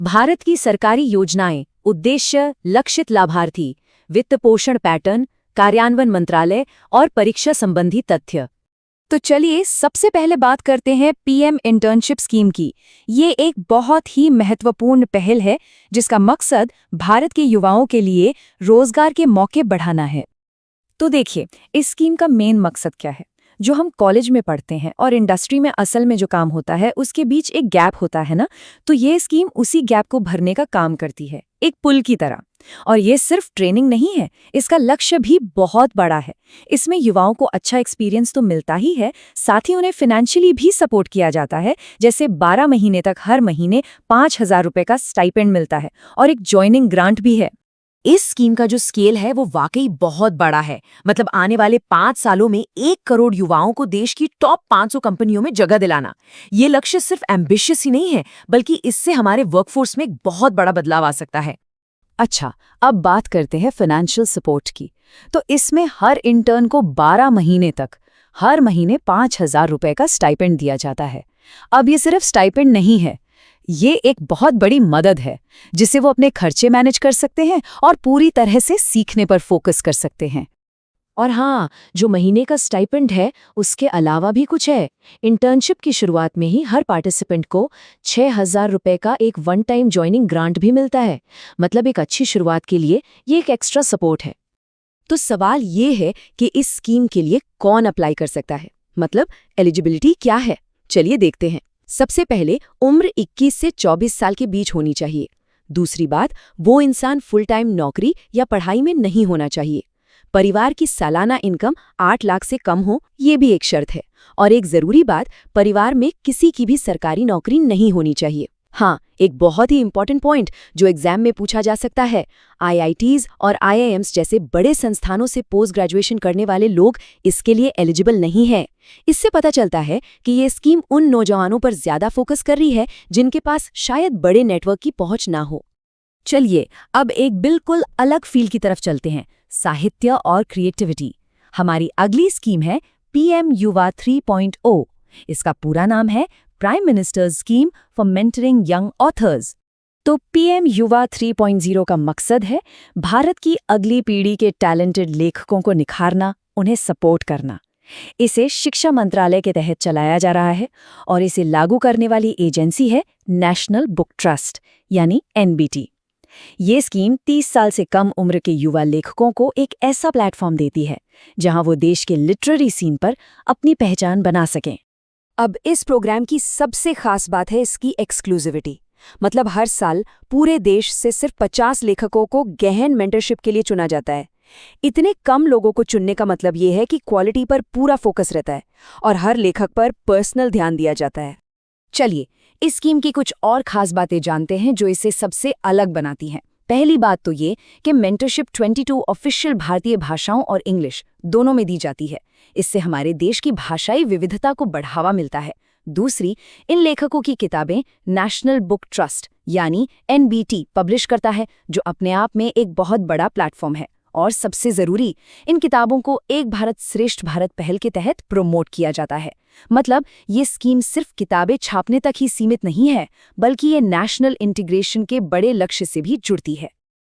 भारत की सरकारी योजनाएं, उद्देश्य, लक्षित लाभार्थी, वित्त पोषण पैटर्न, कार्यान्वयन मंत्रालय और परीक्षा संबंधी तथ्य। तो चलिए सबसे पहले बात करते हैं पीएम इंटर्नशिप स्कीम की। ये एक बहुत ही महत्वपूर्ण पहल है जिसका मकसद भारत के युवाओं के लिए रोजगार के मौके बढ़ाना है। तो देखिए, इस स्कीम का मेन मकसद क्या है। जो हम कॉलेज में पढ़ते हैं और इंडस्ट्री में असल में जो काम होता है उसके बीच एक गैप होता है ना, तो ये स्कीम उसी गैप को भरने का काम करती है, एक पुल की तरह। और ये सिर्फ ट्रेनिंग नहीं है, इसका लक्ष्य भी बहुत बड़ा है। इसमें युवाओं को अच्छा एक्सपीरियंस तो मिलता ही है, साथ ही उन्हें फाइनेंशियली भी सपोर्ट किया जाता है। जैसे 12 महीने तक हर महीने 5,000 रुपए का स्टाइपेंड मिलता है और एक ज्वाइनिंग ग्रांट भी है। इस स्कीम का जो स्केल है वो वाकई बहुत बड़ा है। मतलब आने वाले 5 सालों में 1 करोड़ युवाओं को देश की टॉप 500 कंपनियों में जगह दिलाना। ये लक्ष्य सिर्फ एम्बिशियस ही नहीं है, बल्कि इससे हमारे वर्कफोर्स में एक बहुत बड़ा बदलाव आ सकता है। अच्छा, अब बात करते हैं फाइनेंशियल सपोर्ट की। तो इसमें हर इंटर्न को 12 महीने तक हर महीने 5,000 रुपए का स्टाइपेंड दिया जाता है। अब ये सिर्फ स्टाइपेंड नहीं है, ये एक बहुत बड़ी मदद है जिससे वो अपने खर्चे मैनेज कर सकते हैं और पूरी तरह से सीखने पर फोकस कर सकते हैं। और हाँ, जो महीने का स्टाइपेंड है उसके अलावा भी कुछ है। इंटर्नशिप की शुरुआत में ही हर पार्टिसिपेंट को 6,000 रुपए का एक वन टाइम ज्वाइनिंग ग्रांट भी मिलता है। मतलब एक अच्छी शुरुआत के लिए ये एक एक्स्ट्रा सपोर्ट है। तो सवाल ये है कि इस स्कीम के लिए कौन अप्लाई कर सकता है, मतलब एलिजिबिलिटी क्या है। चलिए देखते हैं। सबसे पहले उम्र 21 से 24 साल के बीच होनी चाहिए। दूसरी बात, वो इंसान फुल टाइम नौकरी या पढ़ाई में नहीं होना चाहिए। परिवार की सालाना इनकम 8 लाख से कम हो, ये भी एक शर्त है। और एक जरूरी बात, परिवार में किसी की भी सरकारी नौकरी नहीं होनी चाहिए। हाँ, एक बहुत ही इंपॉर्टेंट पॉइंट जो एग्जाम में पूछा जा सकता है, आईआईटीज और आईआईएम्स जैसे बड़े संस्थानों से पोस्ट ग्रेजुएशन करने वाले लोग इसके लिए एलिजिबल नहीं है। इससे पता चलता है कि ये स्कीम उन नौजवानों पर ज्यादा फोकस कर रही है जिनके पास शायद बड़े नेटवर्क की पहुंच ना हो। चलिए अब एक बिल्कुल अलग फील्ड की तरफ चलते हैं, साहित्य और क्रिएटिविटी। हमारी अगली स्कीम है पीएम युवा 3.0। इसका पूरा नाम है prime ministers scheme for mentoring young authors. तो पीएम युवा 3.0 का मकसद है भारत की अगली पीढ़ी के टैलेंटेड लेखकों को निखारना, उन्हें सपोर्ट करना। इसे शिक्षा मंत्रालय के तहत चलाया जा रहा है और इसे लागू करने वाली एजेंसी है नेशनल बुक ट्रस्ट यानी एनबीटी। ये स्कीम 30 साल से कम उम्र के युवा लेखकों को एक ऐसा प्लेटफॉर्म देती है जहां वो देश के लिटरेरी सीन पर अपनी पहचान बना सकें। अब इस प्रोग्राम की सबसे खास बात है इसकी एक्सक्लूसिविटी। मतलब हर साल पूरे देश से सिर्फ 50 लेखकों को गहन मेंटरशिप के लिए चुना जाता है। इतने कम लोगों को चुनने का मतलब ये है कि क्वालिटी पर पूरा फोकस रहता है और हर लेखक पर पर्सनल ध्यान दिया जाता है। चलिए इस स्कीम की कुछ और खास बातें जानते हैं जो इसे सबसे अलग बनाती हैं। पहली बात तो ये कि मेंटरशिप 22 ऑफिशियल भारतीय भाषाओं और इंग्लिश दोनों में दी जाती है। इससे हमारे देश की भाषाई विविधता को बढ़ावा मिलता है। दूसरी, इन लेखकों की किताबें नेशनल बुक ट्रस्ट यानी एनबीटी पब्लिश करता है, जो अपने आप में एक बहुत बड़ा प्लेटफॉर्म है। और सबसे जरूरी, इन किताबों को एक भारत श्रेष्ठ भारत पहल के तहत प्रमोट किया जाता है। मतलब ये स्कीम सिर्फ किताबें छापने तक ही सीमित नहीं है, बल्कि ये नेशनल इंटीग्रेशन के बड़े लक्ष्य से भी जुड़ती है।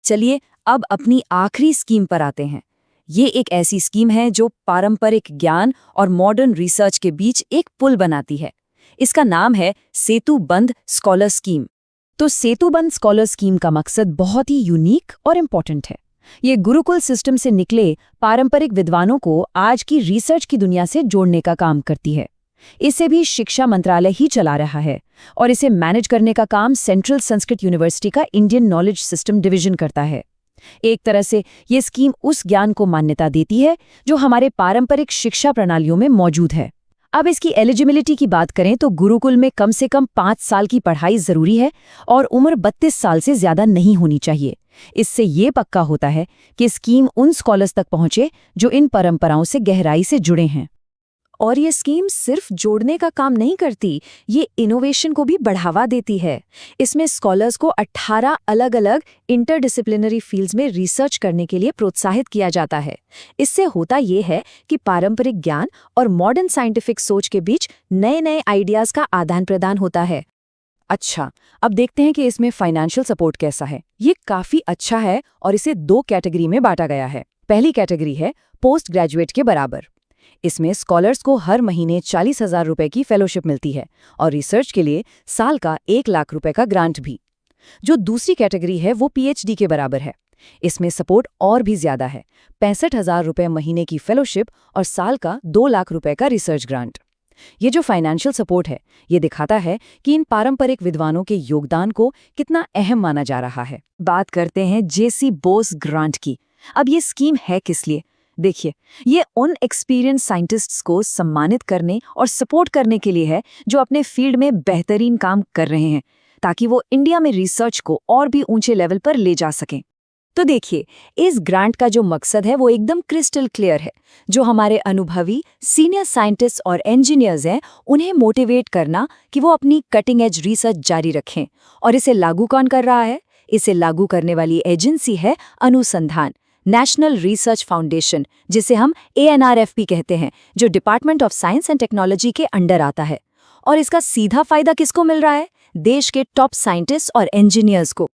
चलिए अब अपनी आखिरी स्कीम पर आते हैं। ये एक ऐसी स्कीम है जो पारंपरिक ज्ञान और मॉडर्न रिसर्च के बीच एक पुल बनाती है। इसका नाम है सेतुबंध स्कॉलर स्कीम। तो सेतुबंध स्कॉलर स्कीम का मकसद बहुत ही यूनिक और इम्पोर्टेंट है। ये गुरुकुल सिस्टम से निकले पारंपरिक विद्वानों को आज की रिसर्च की दुनिया से जोड़ने का काम करती है। इसे भी शिक्षा मंत्रालय ही चला रहा है और इसे मैनेज करने का काम सेंट्रल संस्कृत यूनिवर्सिटी का इंडियन नॉलेज सिस्टम डिवीजन करता है। एक तरह से ये स्कीम उस ज्ञान को मान्यता देती है जो हमारे पारंपरिक शिक्षा प्रणालियों में मौजूद है। अब इसकी एलिजिबिलिटी की बात करें तो गुरुकुल में कम से कम 5 साल की पढ़ाई जरूरी है और उम्र 32 साल से ज्यादा नहीं होनी चाहिए। इससे ये पक्का होता है कि स्कीम उन स्कॉलर्स तक पहुंचे जो इन परंपराओं से गहराई से जुड़े हैं। और ये स्कीम सिर्फ जोड़ने का काम नहीं करती, ये इनोवेशन को भी बढ़ावा देती है। इसमें स्कॉलर्स को 18 अलग-अलग इंटरडिसिप्लिनरी फील्ड्स में रिसर्च करने के लिए प्रोत्साहित किया जाता है। इससे होता ये है कि पारंपरिक ज्ञान और मॉडर्न साइंटिफिक सोच के बीच नए-नए आइडियाज का आदान प्रदान होता है। अच्छा, अब देखते हैं कि इसमें फाइनेंशियल सपोर्ट कैसा है। ये काफी अच्छा है और इसे 2 कैटेगरी में बांटा गया है। पहली कैटेगरी है पोस्ट ग्रेजुएट के बराबर। इसमें स्कॉलर्स को हर महीने 40,000 रुपए की फेलोशिप मिलती है और रिसर्च के लिए साल का 1 लाख रुपए का ग्रांट भी। जो दूसरी कैटेगरी है वो पीएचडी के बराबर है। इसमें सपोर्ट और भी ज्यादा है, 65,000 रुपए महीने की फेलोशिप और साल का 2 लाख रुपए का रिसर्च ग्रांट। ये जो फाइनेंशियल सपोर्ट है, ये दिखाता है कि इन पारंपरिक विद्वानों के योगदान को कितना अहम माना जा रहा है। बात करते हैं जेसी बोस ग्रांट की। अब ये स्कीम है किस लिए? देखिए, ये उन एक्सपीरियंस साइंटिस्ट्स को सम्मानित करने और सपोर्ट करने के लिए है जो अपने फील्ड में बेहतरीन काम कर रहे हैं, ताकि वो इंडिया में रिसर्च को और भी ऊंचे लेवल पर ले जा सकें। तो देखिए, इस ग्रांट का जो मकसद है वो एकदम क्रिस्टल क्लियर है। जो हमारे अनुभवी सीनियर साइंटिस्ट और इंजीनियर्स हैं, उन्हें मोटिवेट करना कि वो अपनी कटिंग एज रिसर्च जारी रखें। और इसे लागू कौन कर रहा है? इसे लागू करने वाली एजेंसी है अनुसंधान, नेशनल रिसर्च फाउंडेशन, जिसे हम ANRF भी कहते हैं, जो department of science and technology के अंडर आता है। और इसका सीधा फायदा किसको मिल रहा है? देश के टॉप साइंटिस्ट और इंजीनियर्स को।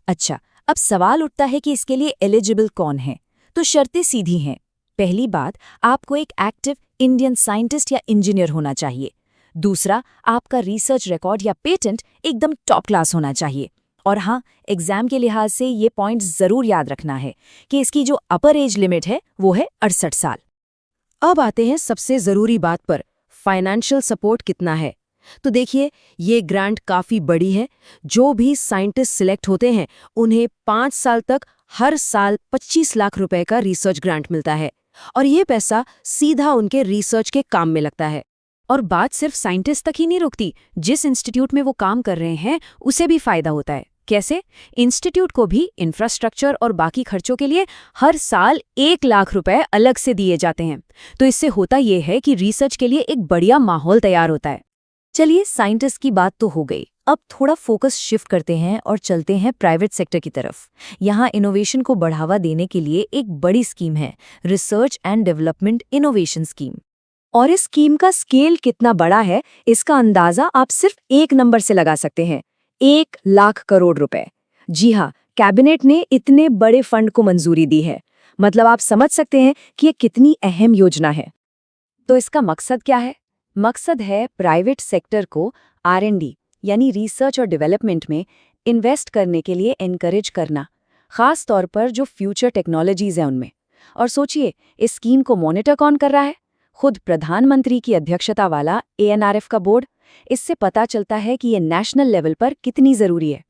अच्छा, अब सवाल उठता है कि इसके लिए एलिजिबल कौन है? तो शर्तें सीधी हैं। पहली बात, आपको एक एक्टिव इंडियन साइंटिस्ट या इंजीनियर होना चाहिए। दूसरा, आपका रिसर्च रिकॉर्ड या पेटेंट एकदम टॉप क्लास होना चाहिए। और हाँ, एग्जाम के लिहाज से ये पॉइंट जरूर याद रखना है कि इसकी जो अपर एज लिमिट है वो है 68 साल। अब आते हैं सबसे जरूरी बात पर, फाइनेंशियल सपोर्ट कितना है? तो देखिए, ये ग्रांट काफी बड़ी है। जो भी साइंटिस्ट सिलेक्ट होते हैं उन्हें 5 साल तक हर साल 25 लाख रुपए का रिसर्च ग्रांट मिलता है और ये पैसा सीधा उनके रिसर्च के काम में लगता है। और बात सिर्फ साइंटिस्ट तक ही नहीं रुकती, जिस इंस्टीट्यूट में वो काम कर रहे हैं उसे भी फायदा होता है। कैसे? इंस्टीट्यूट को भी इंफ्रास्ट्रक्चर और बाकी खर्चों के लिए हर साल 1 लाख रुपए अलग से दिए जाते हैं। तो इससे होता यह है कि रिसर्च के लिए एक बढ़िया माहौल तैयार होता है। चलिए, साइंटिस्ट की बात तो हो गई। अब थोड़ा फोकस शिफ्ट करते हैं और चलते हैं प्राइवेट सेक्टर की तरफ। यहाँ इनोवेशन को बढ़ावा देने के लिए एक बड़ी स्कीम है, research and development innovation scheme. और इस स्कीम का स्केल कितना बड़ा है, इसका अंदाजा आप सिर्फ एक नंबर से लगा सकते हैं, 1 लाख करोड़ रुपए। जी हाँ, कैबिनेट ने इतने बड़े फंड को मंजूरी दी है। मतलब आप समझ सकते हैं कि ये कितनी अहम योजना है। तो इसका मकसद क्या है? मकसद है प्राइवेट सेक्टर को R&D यानी रिसर्च और डेवलपमेंट में इन्वेस्ट करने के लिए एनकरेज करना, खास तौर पर जो फ्यूचर टेक्नोलॉजीज हैं उनमें। और सोचिए, इस स्कीम को मॉनिटर कौन कर रहा है? खुद प्रधानमंत्री की अध्यक्षता वाला ANRF का बोर्ड। इससे पता चलता है कि ये नेशनल लेवल पर कितनी जरूरी है।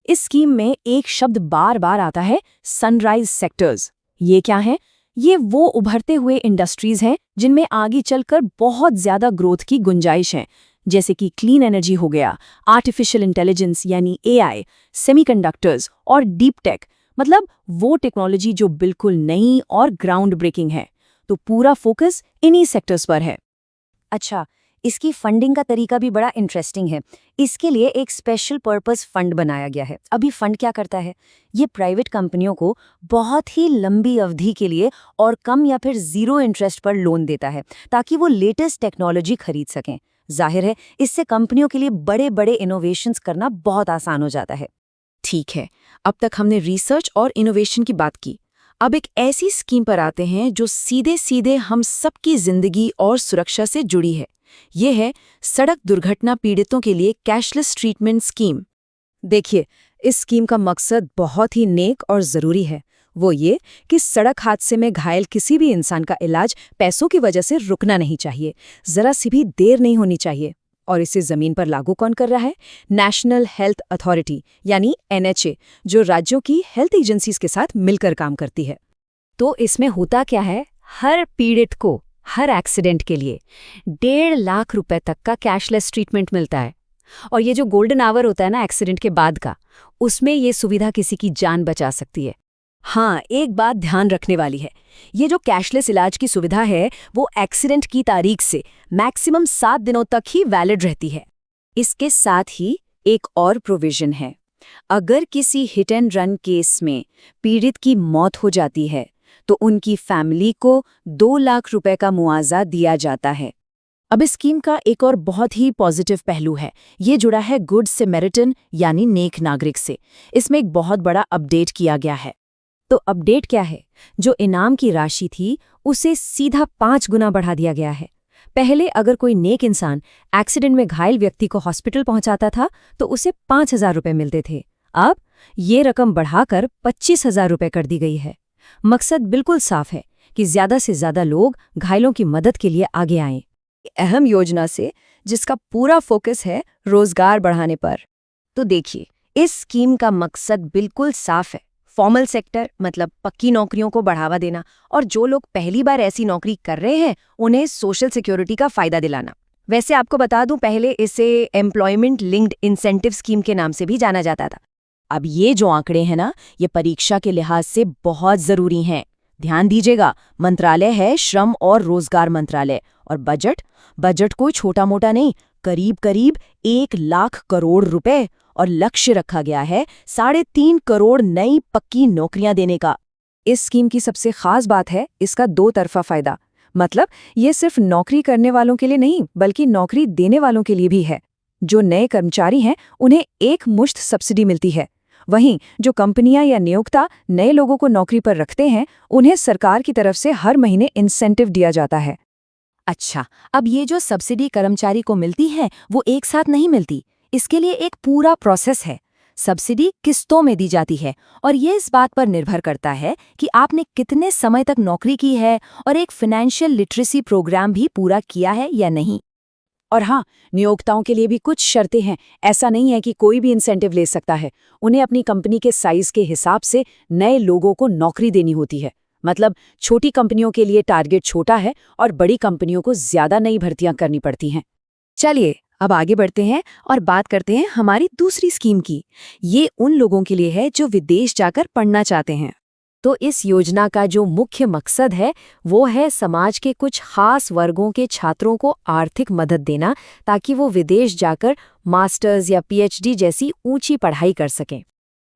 इस स्कीम में एक शब्द बार बार आता है, सनराइज सेक्टर्स। ये क्या है? ये वो उभरते हुए इंडस्ट्रीज हैं जिनमें आगे चलकर बहुत ज्यादा ग्रोथ की गुंजाइश है, जैसे कि क्लीन एनर्जी हो गया, आर्टिफिशियल इंटेलिजेंस यानी AI, सेमीकंडक्टर्स और डीप टेक, मतलब वो टेक्नोलॉजी जो बिल्कुल नई और ग्राउंड ब्रेकिंग है। तो पूरा फोकस इन्हीं सेक्टर्स पर है। अच्छा, इसकी फंडिंग का तरीका भी बड़ा इंटरेस्टिंग है। इसके लिए एक स्पेशल पर्पस फंड बनाया गया है। अभी फंड क्या करता है? ये प्राइवेट कंपनियों को बहुत ही लंबी अवधि के लिए और कम या फिर 0 इंटरेस्ट पर लोन देता है, ताकि वो लेटेस्ट टेक्नोलॉजी खरीद सकें। जाहिर है, इससे कंपनियों के लिए बड़े बड़े इनोवेशंस करना बहुत आसान हो जाता है। ठीक है, अब तक हमने रिसर्च और इनोवेशन की बात की। अब एक ऐसी स्कीम पर आते हैं जो सीधे सीधे हम सबकी जिंदगी और सुरक्षा से जुड़ी है। ये है सड़क दुर्घटना पीड़ितों के लिए कैशलेस ट्रीटमेंट स्कीम। देखिए, इस स्कीम का मकसद बहुत ही नेक और ज़रूरी है। वो ये कि सड़क हादसे में घायल किसी भी इंसान का इलाज पैसों की वजह से रुकना नहीं चाहिए, ज़रा सी भी देर नहीं होनी चाहिए। और इसे ज़मीन पर लागू कौन कर रहा है? नेशनल हेल्थ अथॉरिटी यानी NHA, जो राज्यों की हेल्थ एजेंसीज के साथ मिलकर काम करती है। तो इसमें होता क्या है? हर पीड़ित को हर एक्सीडेंट के लिए 1.5 लाख रुपए तक का कैशलेस ट्रीटमेंट मिलता है। और ये जो गोल्डन आवर होता है ना एक्सीडेंट के बाद का, उसमें ये सुविधा किसी की जान बचा सकती है। हाँ, एक बात ध्यान रखने वाली है, ये जो कैशलेस इलाज की सुविधा है वो एक्सीडेंट की तारीख से मैक्सिमम 7 दिनों तक ही वैलिड रहती है। इसके साथ ही एक और प्रोविजन है, अगर किसी हिट एंड रन केस में पीड़ित की मौत हो जाती है तो उनकी फैमिली को 2 लाख रुपए का मुआवजा दिया जाता है। अब इस स्कीम का एक और बहुत ही पॉजिटिव पहलू है। ये जुड़ा है गुड सैमरिटन यानी नेक नागरिक से। इसमें एक बहुत बड़ा अपडेट किया गया है। तो अपडेट क्या है? जो इनाम की राशि थी उसे सीधा 5 गुना बढ़ा दिया गया है। पहले अगर कोई नेक इंसान एक्सीडेंट में घायल व्यक्ति को हॉस्पिटल पहुंचाता था तो उसे 5,000 रुपए मिलते थे। अब ये रकम बढ़ाकर 25,000 रुपए कर दी गई है। मकसद बिल्कुल साफ है कि ज्यादा से ज्यादा लोग घायलों की मदद के लिए आगे आएं। अहम योजना से जिसका पूरा फोकस है रोजगार बढ़ाने पर। तो देखिए, इस स्कीम का मकसद बिल्कुल साफ है। फॉर्मल सेक्टर मतलब पक्की नौकरियों को बढ़ावा देना और जो लोग पहली बार ऐसी नौकरी कर रहे हैं उन्हें सोशल सिक्योरिटी का फायदा दिलाना। वैसे आपको बता दूं, पहले इसे एम्प्लॉयमेंट लिंक्ड इंसेंटिव स्कीम के नाम से भी जाना जाता था। अब ये जो आंकड़े हैं ना, ये परीक्षा के लिहाज से बहुत जरूरी हैं। ध्यान दीजिएगा, मंत्रालय है श्रम और रोजगार मंत्रालय, और बजट कोई छोटा मोटा नहीं, करीब करीब 1 लाख करोड़ रुपए, और लक्ष्य रखा गया है 3.5 करोड़ नई पक्की नौकरियां देने का। इस स्कीम की सबसे खास बात है इसका 2 तरफा फायदा। मतलब ये सिर्फ नौकरी करने वालों के लिए नहीं बल्कि नौकरी देने वालों के लिए भी है। जो नए कर्मचारी हैं उन्हें एक मुश्त सब्सिडी मिलती है। वहीं जो कंपनियां या नियोक्ता नए लोगों को नौकरी पर रखते हैं उन्हें सरकार की तरफ से हर महीने इंसेंटिव दिया जाता है। अच्छा, अब ये जो सब्सिडी कर्मचारी को मिलती है वो एक साथ नहीं मिलती। इसके लिए एक पूरा प्रोसेस है। सब्सिडी किस्तों में दी जाती है और ये इस बात पर निर्भर करता है कि आपने कितने समय तक नौकरी की है और एक फाइनेंशियल लिटरेसी प्रोग्राम भी पूरा किया है या नहीं। और हाँ, नियोक्ताओं के लिए भी कुछ शर्तें हैं। ऐसा नहीं है कि कोई भी इंसेंटिव ले सकता है। उन्हें अपनी कंपनी के साइज के हिसाब से नए लोगों को नौकरी देनी होती है। मतलब छोटी कंपनियों के लिए टारगेट छोटा है और बड़ी कंपनियों को ज्यादा नई भर्तियां करनी पड़ती हैं। चलिए अब आगे बढ़ते हैं और बात करते हैं हमारी दूसरी स्कीम की। ये उन लोगों के लिए है जो विदेश जाकर पढ़ना चाहते हैं। तो इस योजना का जो मुख्य मकसद है वो है समाज के कुछ खास वर्गों के छात्रों को आर्थिक मदद देना ताकि वो विदेश जाकर मास्टर्स या पीएचडी जैसी ऊंची पढ़ाई कर सकें।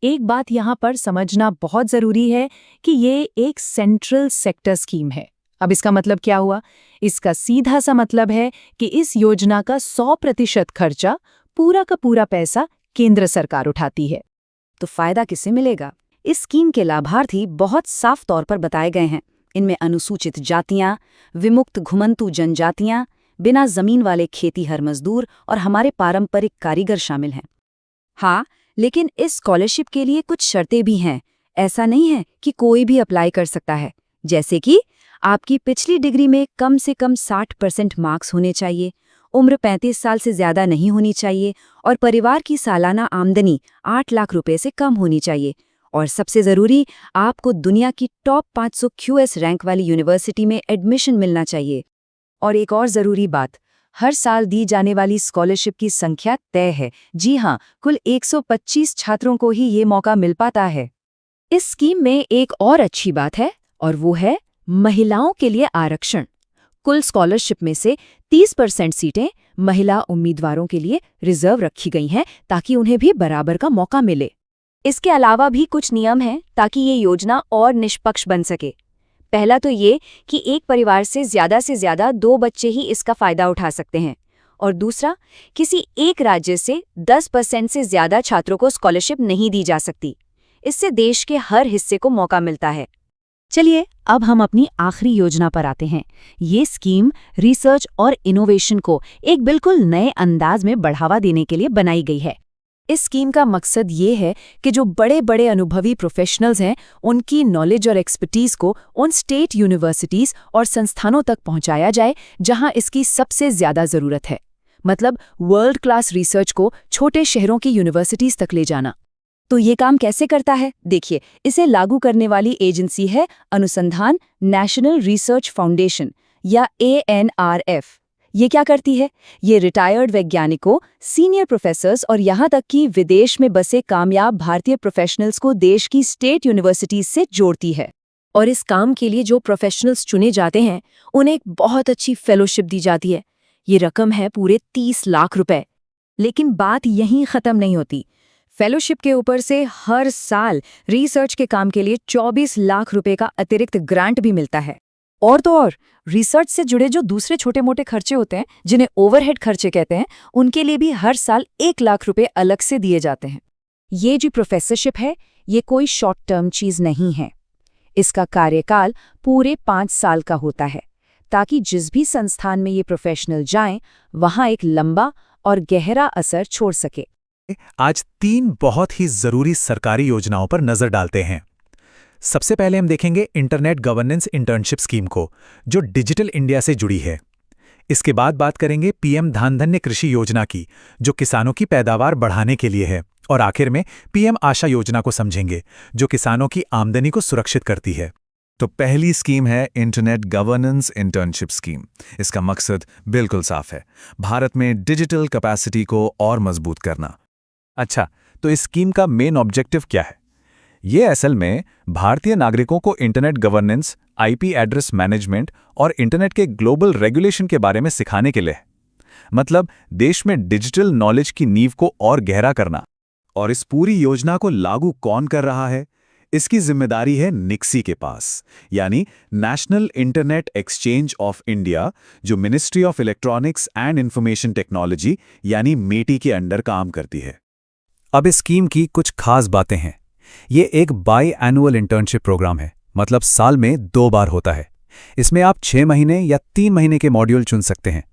एक बात यहाँ पर समझना बहुत ज़रूरी है कि ये एक सेंट्रल सेक्टर स्कीम है। अब इसका मतलब क्या हुआ? इसका सीधा सा मतलब है कि इस योजना का 100% खर्चा, पूरा का पूरा पैसा केंद्र सरकार उठाती है। तो फायदा किसे मिलेगा? इस स्कीम के लाभार्थी बहुत साफ तौर पर बताए गए हैं। इनमें अनुसूचित जातियां, विमुक्त घुमंतु जनजातियां, बिना जमीन वाले खेतीहर मजदूर और हमारे पारंपरिक कारीगर शामिल हैं। हाँ, लेकिन इस स्कॉलरशिप के लिए कुछ शर्तें भी हैं। ऐसा नहीं है कि कोई भी अप्लाई कर सकता है। जैसे कि आपकी पिछली डिग्री में कम से कम 60% मार्क्स होने चाहिए, उम्र 35 साल से ज्यादा नहीं होनी चाहिए और परिवार की सालाना आमदनी 8 लाख रुपए से कम होनी चाहिए। और सबसे ज़रूरी, आपको दुनिया की टॉप 500 QS रैंक वाली यूनिवर्सिटी में एडमिशन मिलना चाहिए। और एक और ज़रूरी बात, हर साल दी जाने वाली स्कॉलरशिप की संख्या तय है। जी हाँ, कुल 125 छात्रों को ही ये मौका मिल पाता है। इस स्कीम में एक और अच्छी बात है और वो है महिलाओं के लिए आरक्षण। कुल स्कॉलरशिप में से 30% सीटें महिला उम्मीदवारों के लिए रिजर्व रखी गई हैं ताकि उन्हें भी बराबर का मौका मिले। इसके अलावा भी कुछ नियम हैं ताकि ये योजना और निष्पक्ष बन सके। पहला तो ये कि एक परिवार से ज्यादा 2 बच्चे ही इसका फायदा उठा सकते हैं, और दूसरा, किसी एक राज्य से 10% से ज्यादा छात्रों को स्कॉलरशिप नहीं दी जा सकती। इससे देश के हर हिस्से को मौका मिलता है। चलिए अब हम अपनी आखिरी योजना पर आते हैं। ये स्कीम रिसर्च और इनोवेशन को एक बिल्कुल नए अंदाज में बढ़ावा देने के लिए बनाई गई है। इस स्कीम का मकसद ये है कि जो बड़े बड़े अनुभवी प्रोफेशनल्स हैं उनकी नॉलेज और एक्सपर्टीज को उन स्टेट यूनिवर्सिटीज और संस्थानों तक पहुंचाया जाए जहां इसकी सबसे ज्यादा जरूरत है। मतलब वर्ल्ड क्लास रिसर्च को छोटे शहरों की यूनिवर्सिटीज तक ले जाना। तो ये काम कैसे करता है? देखिए, इसे लागू करने वाली एजेंसी है अनुसंधान नेशनल रिसर्च फाउंडेशन या ANRF। ये क्या करती है? ये रिटायर्ड वैज्ञानिकों, सीनियर प्रोफेसर्स और यहाँ तक कि विदेश में बसे कामयाब भारतीय प्रोफेशनल्स को देश की स्टेट यूनिवर्सिटीज से जोड़ती है। और इस काम के लिए जो प्रोफेशनल्स चुने जाते हैं उन्हें एक बहुत अच्छी फेलोशिप दी जाती है। ये रकम है पूरे 30 लाख रुपए। लेकिन बात यहीं खत्म नहीं होती। फेलोशिप के ऊपर से हर साल रिसर्च के काम के लिए 24 लाख रुपए का अतिरिक्त ग्रांट भी मिलता है। और तो और रिसर्च से जुड़े जो दूसरे छोटे मोटे खर्चे होते हैं, जिन्हें ओवरहेड खर्चे कहते हैं, उनके लिए भी हर साल 1 लाख रुपए अलग से दिए जाते हैं। ये जो प्रोफेसरशिप है, ये कोई शॉर्ट टर्म चीज नहीं है। इसका कार्यकाल पूरे 5 साल का होता है, ताकि जिस भी संस्थान में ये प्रोफेशनल जाएं, वहां एक लंबा और गहरा असर छोड़ सके। आज 3 बहुत ही जरूरी सरकारी योजनाओं पर नजर डालते हैं। सबसे पहले हम देखेंगे इंटरनेट गवर्नेंस इंटर्नशिप स्कीम को, जो डिजिटल इंडिया से जुड़ी है। इसके बाद बात करेंगे पीएम धान धन्य कृषि योजना की, जो किसानों की पैदावार बढ़ाने के लिए है। और आखिर में पीएम आशा योजना को समझेंगे, जो किसानों की आमदनी को सुरक्षित करती है। तो पहली स्कीम है इंटरनेट गवर्नेंस इंटर्नशिप स्कीम। इसका मकसद बिल्कुल साफ है, भारत में डिजिटल कैपेसिटी को और मजबूत करना। अच्छा, तो इस स्कीम का मेन ऑब्जेक्टिव क्या है? ये असल में भारतीय नागरिकों को internet governance, IP address management और इंटरनेट के ग्लोबल रेगुलेशन के बारे में सिखाने के लिए है। मतलब देश में डिजिटल नॉलेज की नींव को और गहरा करना। और इस पूरी योजना को लागू कौन कर रहा है? इसकी जिम्मेदारी है निक्सी के पास, यानी National Internet Exchange of India, जो Ministry of Electronics and Information Technology यानी मेटी के अंडर काम करती है। अब इस स्कीम की कुछ खास बातें हैं। ये एक बाई एनुअल इंटर्नशिप प्रोग्राम है, मतलब साल में 2 बार होता है। इसमें आप 6 महीने या 3 महीने के मॉड्यूल चुन सकते हैं।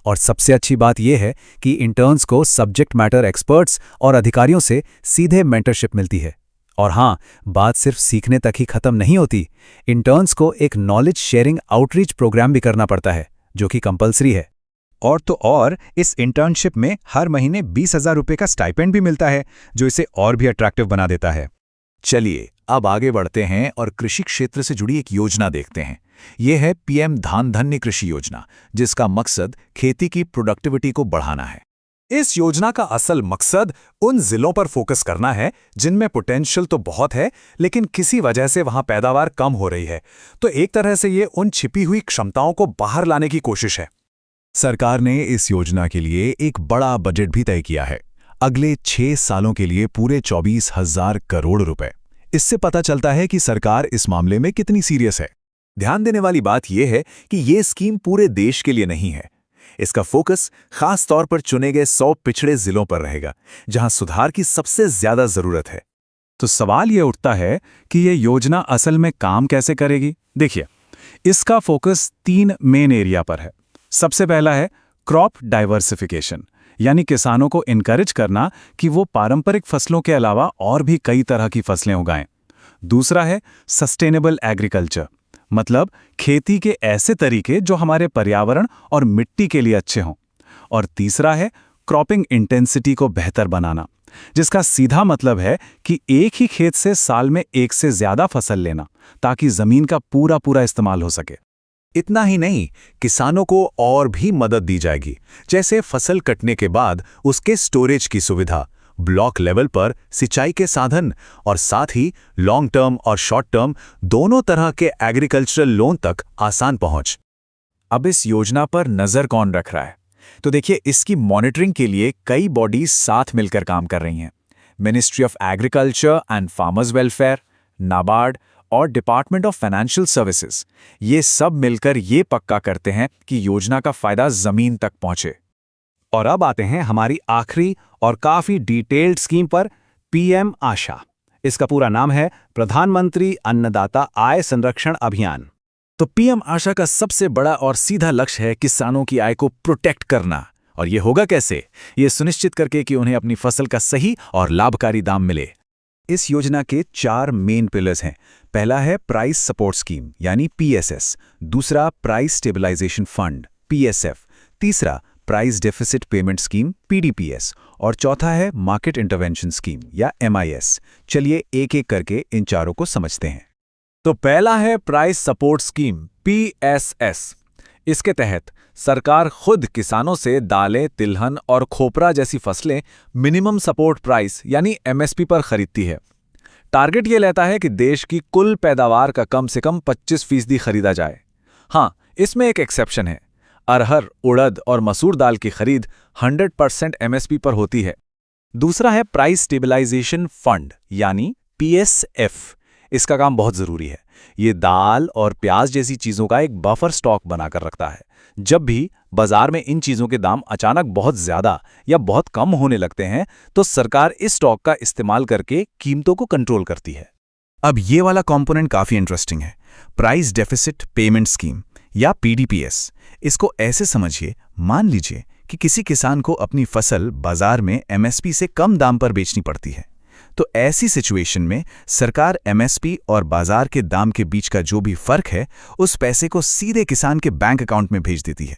और सबसे अच्छी बात यह है कि इंटर्न्स को सब्जेक्ट मैटर एक्सपर्ट्स और अधिकारियों से सीधे मेंटरशिप मिलती है। और हाँ, बात सिर्फ सीखने तक ही खत्म नहीं होती। इंटर्न्स को एक नॉलेज शेयरिंग आउटरीच प्रोग्राम भी करना पड़ता है, जो कि कंपलसरी है। और तो और इस इंटर्नशिप में हर महीने 20,000 रुपये का स्टाइपेंड भी मिलता है, जो इसे और भी अट्रैक्टिव बना देता है। चलिए अब आगे बढ़ते हैं और कृषि क्षेत्र से जुड़ी एक योजना देखते हैं। यह है पीएम धान धन्य कृषि योजना, जिसका मकसद खेती की प्रोडक्टिविटी को बढ़ाना है। इस योजना का असल मकसद उन जिलों पर फोकस करना है जिनमें पोटेंशियल तो बहुत है, लेकिन किसी वजह से वहां पैदावार कम हो रही है। तो एक तरह से ये उन छिपी हुई क्षमताओं को बाहर लाने की कोशिश है। सरकार ने इस योजना के लिए एक बड़ा बजट भी तय किया है, अगले 6 सालों के लिए पूरे 24,000 करोड़ रुपए। इससे पता चलता है कि सरकार इस मामले में कितनी सीरियस है। ध्यान देने वाली बात यह है कि ये स्कीम पूरे देश के लिए नहीं है। इसका फोकस खास तौर पर चुने गए 100 पिछड़े जिलों पर रहेगा, जहां सुधार की सबसे ज्यादा जरूरत है। तो सवाल यह उठता है कि यह योजना असल में काम कैसे करेगी? देखिए, इसका फोकस 3 मेन एरिया पर है। सबसे पहला है क्रॉप डाइवर्सिफिकेशन, यानी किसानों को इनकरेज करना कि वो पारंपरिक फसलों के अलावा और भी कई तरह की फसलें उगाएं। दूसरा है सस्टेनेबल एग्रीकल्चर, मतलब खेती के ऐसे तरीके जो हमारे पर्यावरण और मिट्टी के लिए अच्छे हों। और तीसरा है क्रॉपिंग इंटेंसिटी को बेहतर बनाना, जिसका सीधा मतलब है कि एक ही खेत से साल में 1 से ज्यादा फसल लेना, ताकि जमीन का पूरा इस्तेमाल हो सके। इतना ही नहीं, किसानों को और भी मदद दी जाएगी, जैसे फसल कटने के बाद उसके स्टोरेज की सुविधा, ब्लॉक लेवल पर सिंचाई के साधन और साथ ही लॉन्ग टर्म और शॉर्ट टर्म दोनों तरह के एग्रीकल्चरल लोन तक आसान पहुंच। अब इस योजना पर नजर कौन रख रहा है? तो देखिए, इसकी मॉनिटरिंग के लिए कई बॉडीज साथ मिलकर काम कर रही हैं। Ministry of agriculture and farmers welfare, NABARD और डिपार्टमेंट ऑफ फाइनेंशियल सर्विसेज, ये सब मिलकर ये पक्का करते हैं कि योजना का फायदा जमीन तक पहुंचे। और अब आते हैं हमारी आखिरी और काफी डिटेल्ड स्कीम पर, पीएम आशा। इसका पूरा नाम है प्रधानमंत्री अन्नदाता आय संरक्षण अभियान। तो पीएम आशा का सबसे बड़ा और सीधा लक्ष्य है किसानों की आय को प्रोटेक्ट करना। और ये होगा कैसे? ये सुनिश्चित करके कि उन्हें अपनी फसल का सही और लाभकारी दाम मिले। इस योजना के 4 मेन पिलर्स हैं। पहला है प्राइस सपोर्ट स्कीम यानी पीएसएस, दूसरा प्राइस स्टेबलाइजेशन फंड पीएसएफ, तीसरा प्राइस डेफिसिट पेमेंट स्कीम पीडीपीएस और चौथा है मार्केट इंटरवेंशन स्कीम या एमआईएस। चलिए एक एक करके इन चारों को समझते हैं। तो पहला है प्राइस सपोर्ट स्कीम पीएसएस। इसके तहत सरकार खुद किसानों से दालें, तिलहन और खोपरा जैसी फसलें मिनिमम सपोर्ट प्राइस यानी एमएसपी पर खरीदती है। टारगेट ये लेता है कि देश की कुल पैदावार का कम से कम 25% खरीदा जाए। हाँ, इसमें एक एक्सेप्शन है। अरहर, उड़द और मसूर दाल की खरीद 100% एमएसपी पर होती है। दूसरा है प्राइस स्टेबलाइजेशन फंड यानी पीएसएफ। इसका काम बहुत जरूरी है, ये दाल और प्याज जैसी चीज़ों का एक बफर स्टॉक बनाकर रखता है। जब भी बाजार में इन चीज़ों के दाम अचानक बहुत ज़्यादा या बहुत कम होने लगते हैं, तो सरकार इस स्टॉक का इस्तेमाल करके कीमतों को कंट्रोल करती है। अब ये वाला कंपोनेंट काफ़ी इंटरेस्टिंग है, प्राइस डेफिसिट पेमेंट स्कीम या पीडीपीएस। इसको ऐसे समझिए, मान लीजिए कि किसी किसान को अपनी फसल बाजार में एमएसपी से कम दाम पर बेचनी पड़ती है, तो ऐसी सिचुएशन में सरकार एमएसपी और बाजार के दाम के बीच का जो भी फर्क है, उस पैसे को सीधे किसान के बैंक अकाउंट में भेज देती है।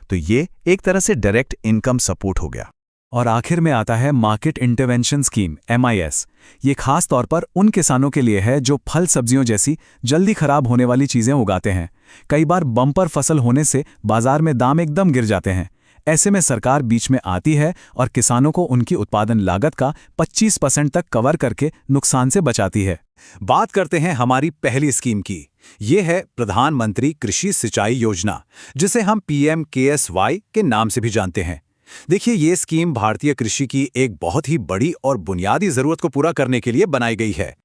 तो ये एक तरह से डायरेक्ट इनकम सपोर्ट हो गया। और आखिर में आता है मार्केट इंटरवेंशन स्कीम MIS। ये खास तौर पर उन किसानों के लिए है जो फल सब्जियों जैसी जल्दी खराब होने वाली चीज़ें उगाते हैं। कई बार बम्पर फसल होने से बाजार में दाम एकदम गिर जाते हैं। ऐसे में सरकार बीच में आती है और किसानों को उनकी उत्पादन लागत का 25% तक कवर करके नुकसान से बचाती है। बात करते हैं हमारी पहली स्कीम की। ये है प्रधानमंत्री कृषि सिंचाई योजना, जिसे हम PMKSY के नाम से भी जानते हैं। देखिए, ये स्कीम भारतीय कृषि की एक बहुत ही बड़ी और बुनियादी जरूरत को पूरा करने के लिए बनाई गई है।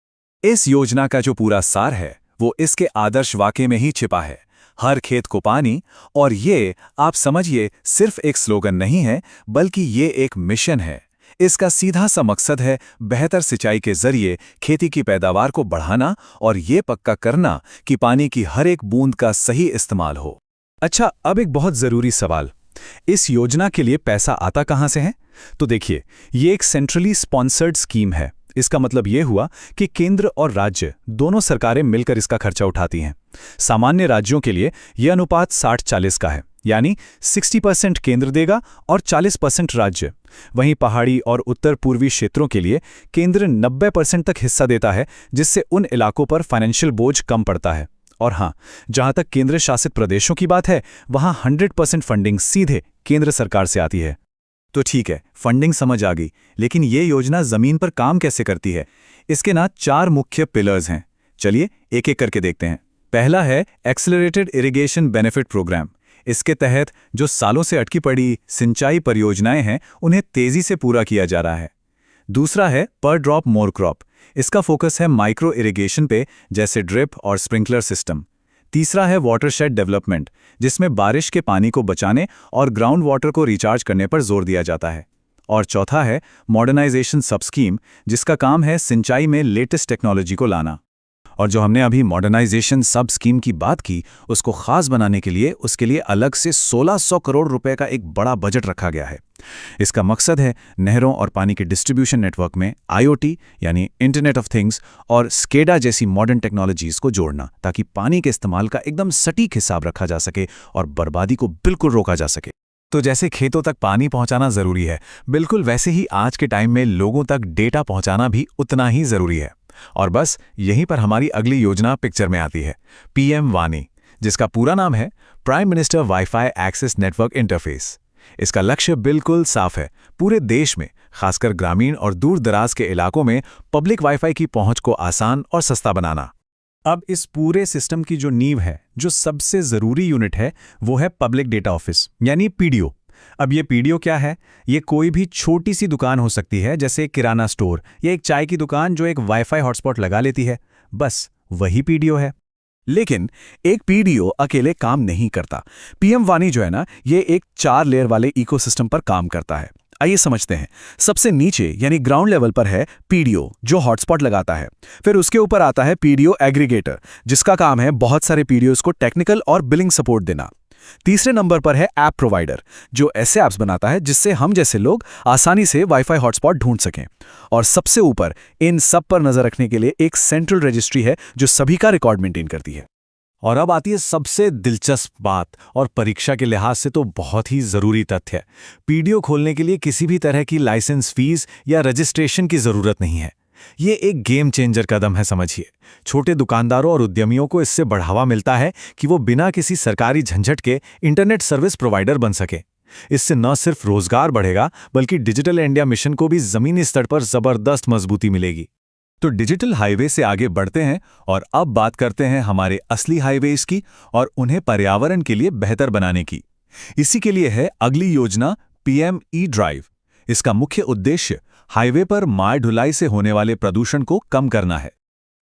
इस योजना का जो पूरा सार है वो इसके आदर्श वाक्य में ही छिपा है, हर खेत को पानी। और ये आप समझिए सिर्फ एक स्लोगन नहीं है, बल्कि ये एक मिशन है। इसका सीधा सा मकसद है बेहतर सिंचाई के जरिए खेती की पैदावार को बढ़ाना और ये पक्का करना कि पानी की हर एक बूंद का सही इस्तेमाल हो। अच्छा, अब एक बहुत जरूरी सवाल, इस योजना के लिए पैसा आता कहां से है? तो देखिए, ये एक सेंट्रली स्पॉन्सर्ड स्कीम है। इसका मतलब ये हुआ कि केंद्र और राज्य दोनों सरकारें मिलकर इसका खर्चा उठाती हैं। सामान्य राज्यों के लिए यह अनुपात 60-40 का है, यानी 60% केंद्र देगा और 40% राज्य। वहीं पहाड़ी और उत्तर पूर्वी क्षेत्रों के लिए केंद्र 90% तक हिस्सा देता है, जिससे उन इलाकों पर फाइनेंशियल बोझ कम पड़ता है। और हाँ, जहां तक केंद्र शासित प्रदेशों की बात है, वहां 100% फंडिंग सीधे केंद्र सरकार से आती है। तो ठीक है, फंडिंग समझ आ गई, लेकिन ये योजना जमीन पर काम कैसे करती है? इसके ना 4 मुख्य पिलर्स हैं। चलिए एक एक करके देखते हैं। पहला है एक्सेलरेटेड इरिगेशन बेनिफिट प्रोग्राम। इसके तहत जो सालों से अटकी पड़ी सिंचाई परियोजनाएं हैं, उन्हें तेजी से पूरा किया जा रहा है। दूसरा है पर ड्रॉप मोर क्रॉप। इसका फोकस है माइक्रो इरिगेशन पे, जैसे ड्रिप और स्प्रिंकलर सिस्टम। तीसरा है वाटरशेड डेवलपमेंट, जिसमें बारिश के पानी को बचाने और ग्राउंड वाटर को रिचार्ज करने पर जोर दिया जाता है। और चौथा है मॉडर्नाइजेशन सब स्कीम, जिसका काम है सिंचाई में लेटेस्ट टेक्नोलॉजी को लाना। और जो हमने अभी मॉडर्नाइजेशन सब स्कीम की बात की, उसको खास बनाने के लिए उसके लिए अलग से 1600 करोड़ रुपए का एक बड़ा बजट रखा गया है। इसका मकसद है नहरों और पानी के डिस्ट्रीब्यूशन नेटवर्क में IoT यानी इंटरनेट ऑफ थिंग्स और स्केडा जैसी मॉडर्न टेक्नोलॉजीज को जोड़ना, ताकि पानी के इस्तेमाल का एकदम सटीक हिसाब रखा जा सके और बर्बादी को बिल्कुल रोका जा सके। तो जैसे खेतों तक पानी पहुंचाना जरूरी है, बिल्कुल वैसे ही आज के टाइम में लोगों तक डेटा पहुंचाना भी उतना ही जरूरी है। और बस यहीं पर हमारी अगली योजना पिक्चर में आती है, PM वानी, जिसका पूरा नाम है prime minister WiFi access network interface. इसका लक्ष्य बिल्कुल साफ है, पूरे देश में खासकर ग्रामीण और दूर दराज के इलाकों में पब्लिक वाईफाई की पहुंच को आसान और सस्ता बनाना। अब इस पूरे सिस्टम की जो नींव है, जो सबसे जरूरी यूनिट है, वो है पब्लिक डेटा ऑफिस यानी PDO। अब ये PDO क्या है? ये कोई भी छोटी सी दुकान हो सकती है, जैसे एक किराना स्टोर या एक चाय की दुकान जो एक वाईफाई हॉटस्पॉट लगा लेती है, बस वही PDO है। लेकिन एक PDO अकेले काम नहीं करता। PM वानी जो है ना, ये एक 4 लेयर वाले इकोसिस्टम पर काम करता है। आइए समझते हैं। सबसे नीचे यानी ग्राउंड लेवल पर है PDO, जो हॉटस्पॉट लगाता है। फिर उसके ऊपर आता है PDO एग्रीगेटर, जिसका काम है बहुत सारे PDOs को टेक्निकल और बिलिंग सपोर्ट देना। तीसरे नंबर पर है ऐप प्रोवाइडर, जो ऐसे ऐप्स बनाता है जिससे हम जैसे लोग आसानी से वाईफाई हॉटस्पॉट ढूंढ सकें। और सबसे ऊपर इन सब पर नजर रखने के लिए एक सेंट्रल रजिस्ट्री है, जो सभी का रिकॉर्ड मेंटेन करती है। और अब आती है सबसे दिलचस्प बात, और परीक्षा के लिहाज से तो बहुत ही जरूरी तथ्य। PDO खोलने के लिए किसी भी तरह की लाइसेंस फीस या रजिस्ट्रेशन की जरूरत नहीं है। ये एक गेम चेंजर कदम है, समझिए। छोटे दुकानदारों और उद्यमियों को इससे बढ़ावा मिलता है कि वो बिना किसी सरकारी झंझट के इंटरनेट सर्विस प्रोवाइडर बन सके। इससे न सिर्फ रोजगार बढ़ेगा, बल्कि डिजिटल इंडिया मिशन को भी जमीनी स्तर पर जबरदस्त मजबूती मिलेगी। तो डिजिटल हाईवे से आगे बढ़ते हैं और अब बात करते हैं हमारे असली हाईवेज की और उन्हें पर्यावरण के लिए बेहतर बनाने की। इसी के लिए है अगली योजना PM E-ड्राइव। इसका मुख्य उद्देश्य हाईवे पर माल ढुलाई से होने वाले प्रदूषण को कम करना है।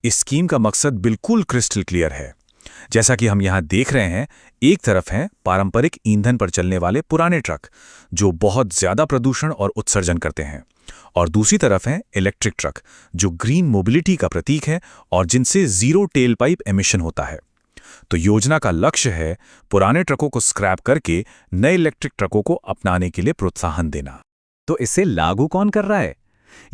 इस स्कीम का मकसद बिल्कुल क्रिस्टल क्लियर है। जैसा कि हम यहाँ देख रहे हैं, एक तरफ हैं पारंपरिक ईंधन पर चलने वाले पुराने ट्रक जो बहुत ज्यादा प्रदूषण और उत्सर्जन करते हैं, और दूसरी तरफ हैं इलेक्ट्रिक ट्रक जो ग्रीन मोबिलिटी का प्रतीक है और जिनसे जीरो टेल पाइप एमिशन होता है। तो योजना का लक्ष्य है पुराने ट्रकों को स्क्रैप करके नए इलेक्ट्रिक ट्रकों को अपनाने के लिए प्रोत्साहन देना। तो इसे लागू कौन कर रहा है?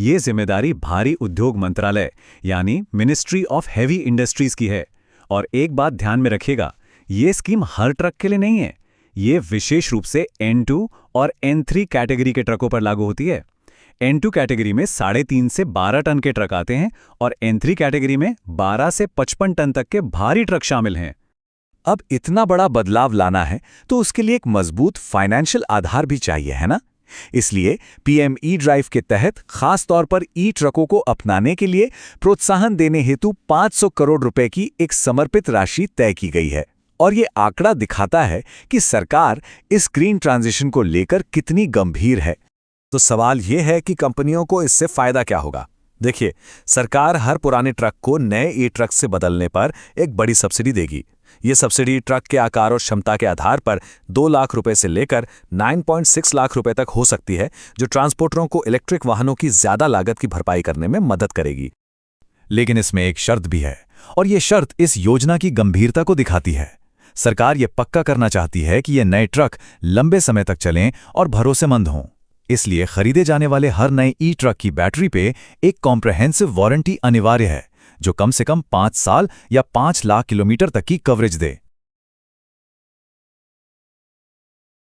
ये जिम्मेदारी भारी उद्योग मंत्रालय यानी मिनिस्ट्री ऑफ हैवी इंडस्ट्रीज की है। और एक बात ध्यान में रखिएगा, ये स्कीम हर ट्रक के लिए नहीं है। ये विशेष रूप से N2 और N3 कैटेगरी के ट्रकों पर लागू होती है। N2 कैटेगरी में 3.5 से 12 टन के ट्रक आते हैं और N3 कैटेगरी में 12 से 55 टन तक के भारी ट्रक शामिल हैं। अब इतना बड़ा बदलाव लाना है तो उसके लिए एक मजबूत फाइनेंशियल आधार भी चाहिए, है ना? इसलिए पीएम ई ड्राइव के तहत खास तौर पर ई ट्रकों को अपनाने के लिए प्रोत्साहन देने हेतु 500 करोड़ रुपए की एक समर्पित राशि तय की गई है। और ये आंकड़ा दिखाता है कि सरकार इस ग्रीन ट्रांजिशन को लेकर कितनी गंभीर है। तो सवाल ये है कि कंपनियों को इससे फायदा क्या होगा? देखिए, सरकार हर पुराने ट्रक को नए ई ट्रक से बदलने पर एक बड़ी सब्सिडी देगी। ये सब्सिडी ट्रक के आकार और क्षमता के आधार पर 2 लाख रुपए से लेकर 9.6 लाख रुपए तक हो सकती है, जो ट्रांसपोर्टरों को इलेक्ट्रिक वाहनों की ज्यादा लागत की भरपाई करने में मदद करेगी। लेकिन इसमें एक शर्त भी है, और ये शर्त इस योजना की गंभीरता को दिखाती है। सरकार ये पक्का करना चाहती है कि ये नए ट्रक लंबे समय तक चलें और भरोसेमंद हों। इसलिए खरीदे जाने वाले हर नए ई ट्रक की बैटरी पे एक कॉम्प्रहेंसिव वारंटी अनिवार्य है, जो कम से कम 5 साल या 5 लाख किलोमीटर तक की कवरेज दे।